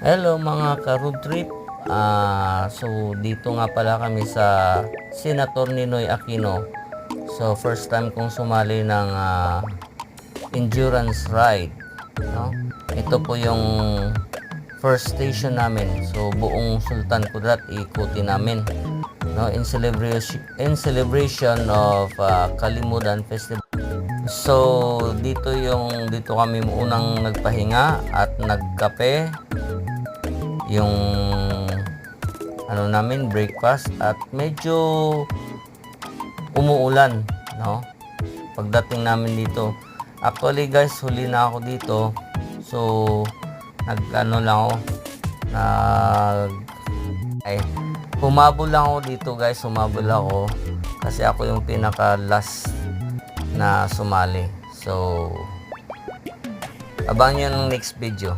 Hello mga ka-road trip. So dito nga pala kami sa Senator Ninoy Aquino. So first time kong sumali ng endurance ride, no? Ito po yung first station namin. So buong Sultan Kudarat ikutin namin, no, in celebration of Kalimudan Festival. So dito kami unang nagpahinga at nagkape, yung namin breakfast, at medyo umuulan, no, pagdating namin dito. Actually guys, huli na ako dito. So lang ako, humabol lang ako dito guys, humabol ako kasi ako yung pinaka last na sumali. So abangan nyo ng next video.